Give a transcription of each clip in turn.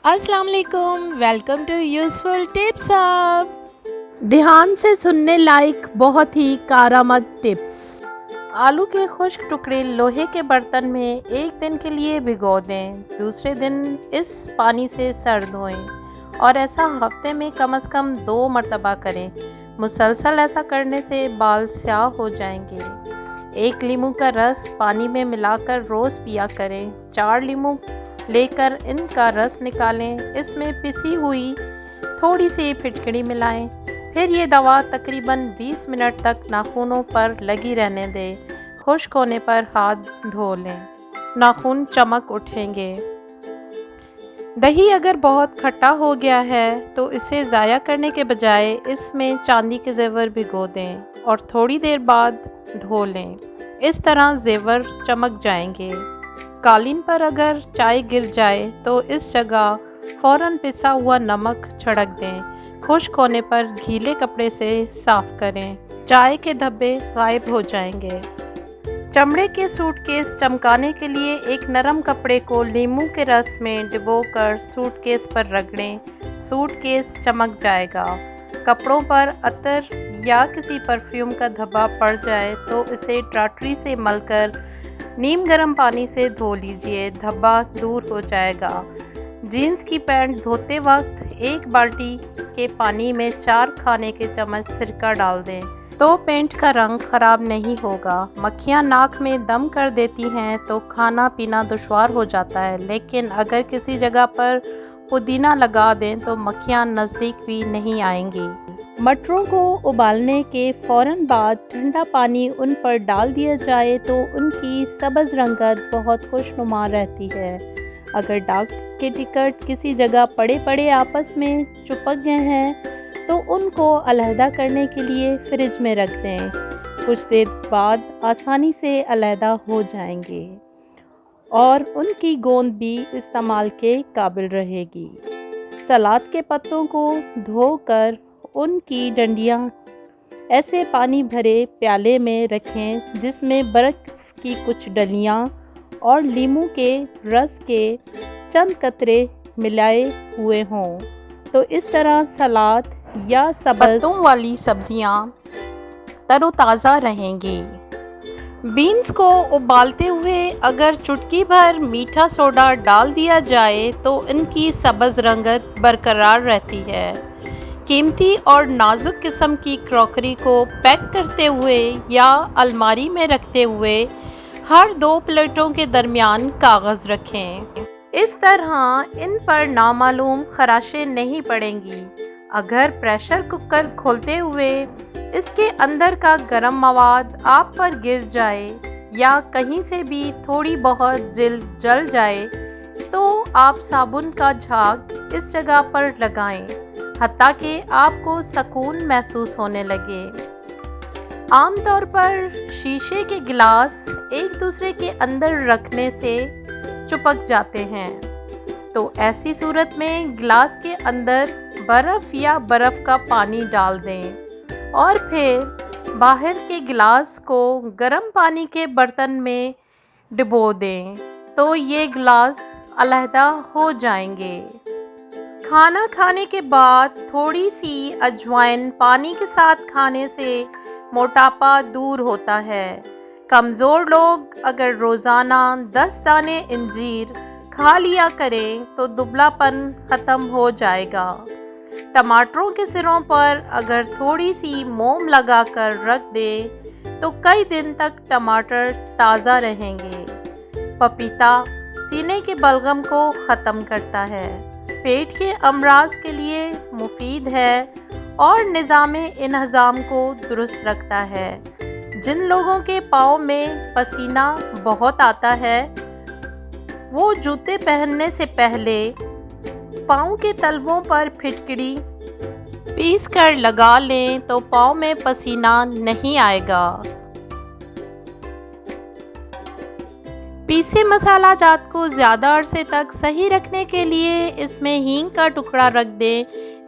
अस्सलाम वालेकुम, welcome to useful tips hub. ध्यान से सुनने लायक बहुत ही कारआमद टिप्स। आलू के खुश्क टुकड़े लोहे के बर्तन में एक दिन के लिए भिगो दें। दूसरे दिन इस पानी से सर धोएं और ऐसा हफ्ते में कम से कम 2 मरतबा करें। मुसलसल ऐसा करने से बाल स्याह हो जाएंगे। 1 लीमू का रस पानी में मिलाकर रोज़ पिया करें। 4 लीमू लेकर इनका रस निकालें, इसमें पिसी हुई थोड़ी सी फिटकड़ी मिलाएं। फिर ये दवा तकरीबन 20 मिनट तक नाखूनों पर लगी रहने दें। खुश्क होने पर हाथ धो लें, नाखून चमक उठेंगे। दही अगर बहुत खट्टा हो गया है तो इसे ज़ाया करने के बजाय इसमें चांदी के ज़ेवर भिगो दें और थोड़ी देर बाद धो लें। इस तरह ज़ेवर चमक जाएंगे। कालीन पर अगर चाय गिर जाए तो इस जगह फ़ौरन पिसा हुआ नमक छिड़क दें। खुश्क होने पर गीले कपड़े से साफ़ करें, चाय के धब्बे गायब हो जाएंगे। चमड़े के सूटकेस चमकाने के लिए एक नरम कपड़े को नींबू के रस में डुबोकर सूटकेस पर रगड़ें, सूटकेस चमक जाएगा। कपड़ों पर अतर या किसी परफ्यूम का धब्बा पड़ जाए तो इसे टाटरी से मलकर नीम गर्म पानी से धो लीजिए, धब्बा दूर हो जाएगा। जीन्स की पैंट धोते वक्त 1 बाल्टी के पानी में 4 खाने के चम्मच सिरका डाल दें तो पेंट का रंग खराब नहीं होगा। मक्खियाँ नाक में दम कर देती हैं तो खाना पीना दुश्वार हो जाता है, लेकिन अगर किसी जगह पर पुदीना लगा दें तो मक्खियाँ नज़दीक भी नहीं आएंगी। मटरों को उबालने के फ़ौरन बाद ठंडा पानी उन पर डाल दिया जाए तो उनकी सब्ज़ रंगत बहुत खुशनुमा रहती है। अगर डाक के टिकट किसी जगह पड़े पड़े आपस में चिपक गए हैं तो उनको अलहदा करने के लिए फ्रिज में रख दें। कुछ देर बाद आसानी से अलहदा हो जाएंगे और उनकी गोंद भी इस्तेमाल के काबिल रहेगी। सलाद के पत्तों को धोकर उनकी डंडियाँ ऐसे पानी भरे प्याले में रखें जिसमें बर्फ़ की कुछ डलियाँ और नींबू के रस के चंद कतरे मिलाए हुए हों तो इस तरह सलाद या पत्तों वाली सब्जियां तरोताज़ा रहेंगी। बीन्स को उबालते हुए अगर चुटकी भर मीठा सोडा डाल दिया जाए तो इनकी सब्ज़ रंगत बरकरार रहती है। कीमती और नाजुक किस्म की क्रॉकरी को पैक करते हुए या अलमारी में रखते हुए हर 2 प्लेटों के दरमियान कागज़ रखें। इस तरह इन पर नामालूम खराशें नहीं पड़ेंगी। अगर प्रेशर कुकर खोलते हुए इसके अंदर का गर्म मवाद आप पर गिर जाए या कहीं से भी थोड़ी बहुत जल जाए तो आप साबुन का झाग इस जगह पर लगाएं, हत्ता कि आपको सुकून महसूस होने लगे। आमतौर पर शीशे के गिलास एक दूसरे के अंदर रखने से चिपक जाते हैं, तो ऐसी सूरत में गिलास के अंदर बर्फ़ या बर्फ़ का पानी डाल दें और फिर बाहर के गिलास को गर्म पानी के बर्तन में डुबो दें तो ये गिलास अलहदा हो जाएंगे। खाना खाने के बाद थोड़ी सी अजवाइन पानी के साथ खाने से मोटापा दूर होता है। कमज़ोर लोग अगर रोज़ाना 10 दाने इंजीर खा लिया करें तो दुबलापन ख़त्म हो जाएगा। टमाटरों के सिरों पर अगर थोड़ी सी मोम लगाकर रख दें तो कई दिन तक टमाटर ताज़ा रहेंगे। पपीता सीने के बलगम को ख़त्म करता है, पेट के अमराज के लिए मुफीद है और निज़ाम इंहज़ाम को दुरुस्त रखता है। जिन लोगों के पाँव में पसीना बहुत आता है वो जूते पहनने से पहले पाँव के तलवों पर फिटकड़ी पीस कर लगा लें तो पाँव में पसीना नहीं आएगा। पीसे मसाला जात को ज़्यादा अरसे तक सही रखने के लिए इसमें हींग का टुकड़ा रख दें,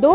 2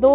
2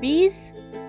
20